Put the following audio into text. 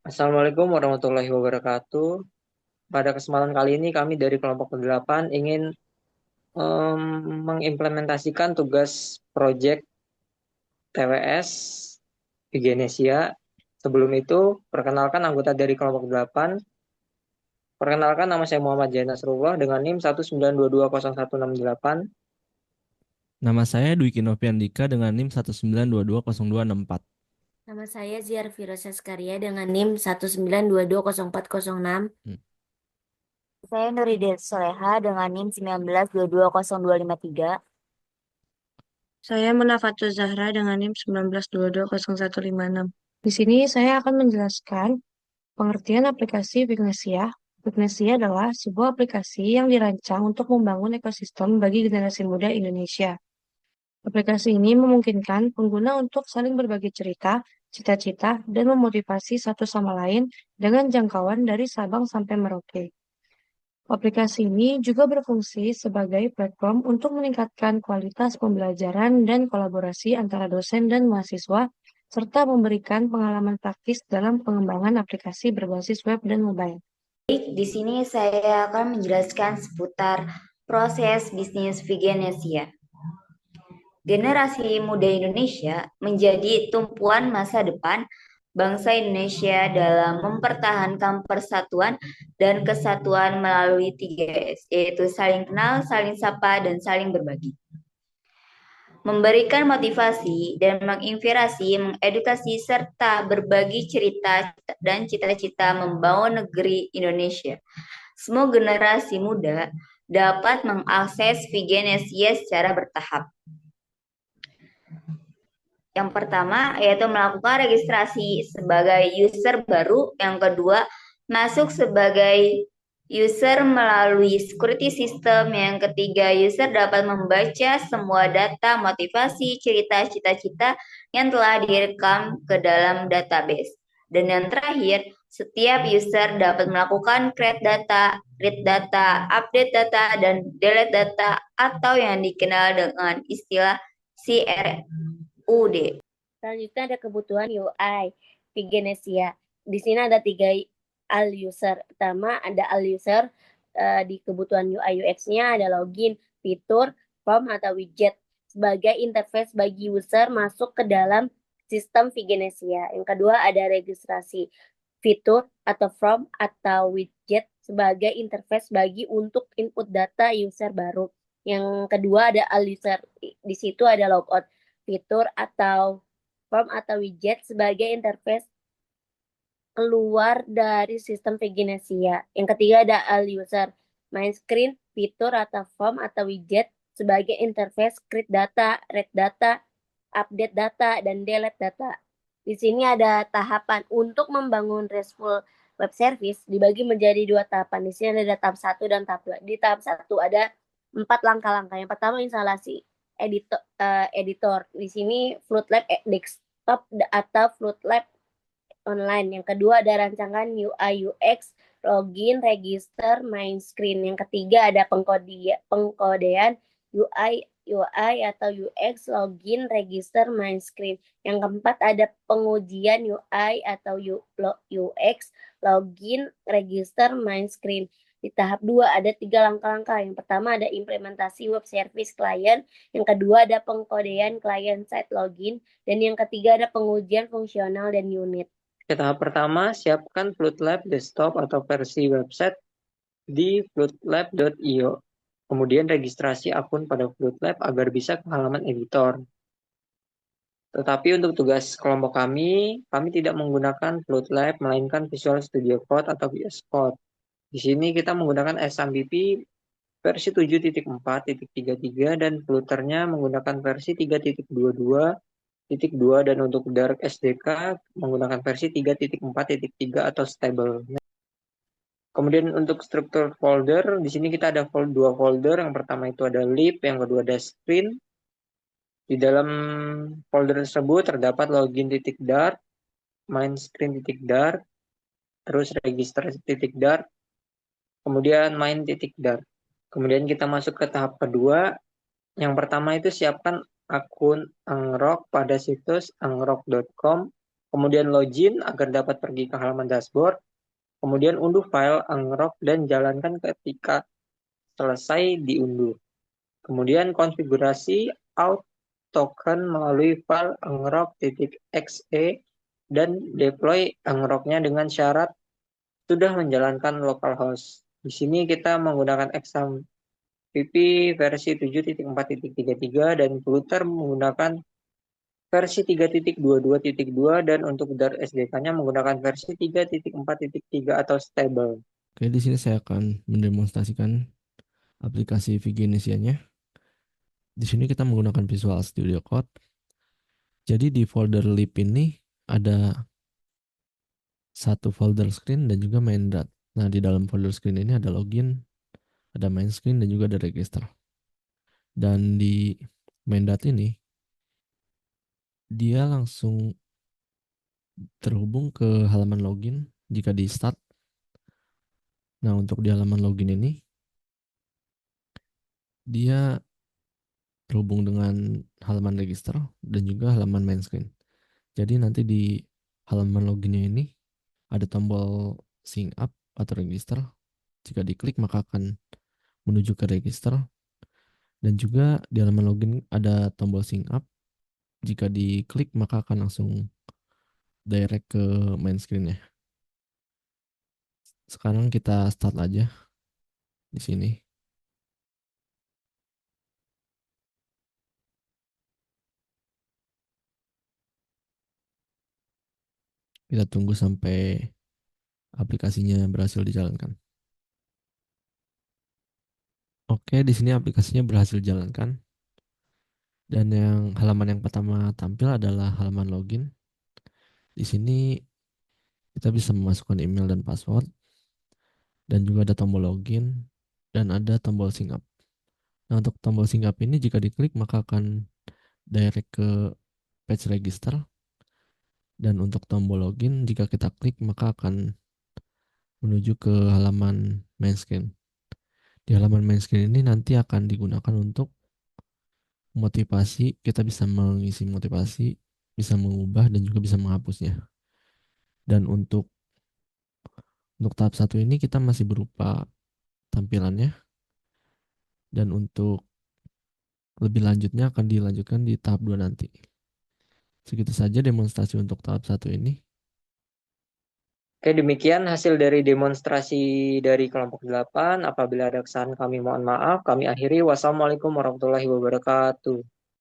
Assalamualaikum warahmatullahi wabarakatuh. Pada kesempatan kali ini kami dari kelompok 8 ingin em, mengimplementasikan tugas proyek TWS di Genesia. Sebelum itu, perkenalkan anggota dari kelompok 8. Perkenalkan, nama saya Muhammad Zain Nasrullah dengan NIM 192200168. Nama saya Dwiki Noviandika dengan NIM 192200264. Nama saya Ziar Firosa Skaria dengan NIM 192204046. Hmm. Saya Nuridet Soleha dengan NIM 19220253. Saya Munafatul Zahra dengan NIM 19220156. Di sini saya akan menjelaskan pengertian aplikasi Wignesia. Wignesia adalah sebuah aplikasi yang dirancang untuk membangun ekosistem bagi generasi muda Indonesia. Aplikasi ini memungkinkan pengguna untuk saling berbagi cerita, cita-cita, dan memotivasi satu sama lain dengan jangkauan dari Sabang sampai Merauke. Aplikasi ini juga berfungsi sebagai platform untuk meningkatkan kualitas pembelajaran dan kolaborasi antara dosen dan mahasiswa, serta memberikan pengalaman praktis dalam pengembangan aplikasi berbasis web dan mobile. Baik, di sini saya akan menjelaskan seputar proses bisnis Vigenesia. Generasi muda Indonesia menjadi tumpuan masa depan bangsa Indonesia dalam mempertahankan persatuan dan kesatuan melalui 3S, yaitu saling kenal, saling sapa, dan saling berbagi. Memberikan motivasi dan menginspirasi, mengedukasi, serta berbagi cerita dan cita-cita membangun negeri Indonesia. Semua generasi muda dapat mengakses Vigenesia secara bertahap. Yang pertama yaitu melakukan registrasi sebagai user baru. Yang kedua, masuk sebagai user melalui security system. Yang ketiga, user dapat membaca semua data, motivasi, cerita, cita-cita yang telah direkam ke dalam database. Dan yang terakhir, setiap user dapat melakukan create data, read data, update data, dan delete data atau yang dikenal dengan istilah CRUD. Selanjutnya ada kebutuhan UI Vigenesia. Di sini ada 3 al user. Pertama ada al user, di kebutuhan UI UX-nya ada login, fitur, form atau widget sebagai interface bagi user masuk ke dalam sistem Vigenesia. Yang kedua ada registrasi, fitur atau form atau widget sebagai interface bagi untuk input data user baru. Yang kedua ada al user. Di situ ada logout, fitur atau form atau widget sebagai interface keluar dari sistem Vigenesia. Yang ketiga ada al user, main screen, fitur atau form atau widget sebagai interface create data, read data, update data, dan delete data. Di sini ada tahapan untuk membangun RESTful web service dibagi menjadi 2 tahapan. Di sini ada tahap 1 dan tahap 2. Di tahap 1 ada 4 langkah-langkah. Yang pertama instalasi editor. Di sini Flutlab desktop atau Flutlab online. Yang kedua ada rancangan UI UX, login, register, main screen. Yang ketiga ada pengkodean UI atau UX, login, register, main screen. Yang keempat ada pengujian UI atau UX, login, register, main screen. Di tahap 2 ada 3 langkah-langkah. Yang pertama ada implementasi web service client, yang kedua ada pengkodean client side login, dan yang ketiga ada pengujian fungsional dan unit. Tahap pertama, siapkan Flutlab desktop atau versi website di flutlab.io. Kemudian registrasi akun pada Flutlab agar bisa ke halaman editor. Tetapi untuk tugas kelompok kami tidak menggunakan Flutlab, melainkan Visual Studio Code atau VS Code. Di sini kita menggunakan SMPP versi 7.4.33 dan Fluternya menggunakan versi 3.22.2 dan untuk Dark SDK menggunakan versi 3.4.3 atau stable. Kemudian untuk struktur folder, di sini kita ada 2 folder. Yang pertama itu ada lib, yang kedua ada screen. Di dalam folder tersebut terdapat login.dart, main screen.dart, terus register.dart, kemudian main.dart. Kemudian kita masuk ke tahap kedua. Yang pertama itu siapkan akun Angrok pada situs angrok.com. Kemudian login agar dapat pergi ke halaman dashboard. Kemudian unduh file, unlock, dan jalankan ketika selesai diunduh. Kemudian konfigurasi out token melalui file unlock.exe dan deploy unlock-nya dengan syarat sudah menjalankan localhost. Di sini kita menggunakan XAMPP versi 7.4.33 dan Flutter menggunakan versi 3.22.2 dan untuk Dart SDK-nya menggunakan versi 3.4.3 atau stable. Oke, di sini saya akan mendemonstrasikan aplikasi Viginisia-nya. Di sini kita menggunakan Visual Studio Code. Jadi di folder lib ini ada satu folder screen dan juga main dot. Nah, di dalam folder screen ini ada login, ada main screen, dan juga ada register. Dan di main dot ini, dia langsung terhubung ke halaman login jika di start. Nah, untuk di halaman login ini, dia terhubung dengan halaman register dan juga halaman main screen. Jadi nanti di halaman loginnya ini ada tombol sync up atau register. Jika diklik maka akan menuju ke register. Dan juga di halaman login ada tombol sync up. Jika diklik maka akan langsung direct ke main screen-nya. Sekarang kita start aja di sini. Kita tunggu sampai aplikasinya berhasil dijalankan. Oke, di sini aplikasinya berhasil dijalankan. Dan halaman yang pertama tampil adalah halaman login. Di sini kita bisa memasukkan email dan password. Dan juga ada tombol login dan ada tombol sync up. Nah, untuk tombol sync up ini jika diklik maka akan direct ke page register. Dan untuk tombol login jika kita klik maka akan menuju ke halaman main screen. Di halaman main screen ini nanti akan digunakan untuk motivasi. Kita bisa mengisi motivasi, bisa mengubah dan juga bisa menghapusnya. Dan untuk tahap 1 ini kita masih berupa tampilannya. Dan untuk lebih lanjutnya akan dilanjutkan di tahap 2 nanti. Segitu saja demonstrasi untuk tahap 1 ini. Oke, demikian hasil dari demonstrasi dari kelompok 8. Apabila ada kesalahan kami mohon maaf. Kami akhiri. Wassalamualaikum warahmatullahi wabarakatuh.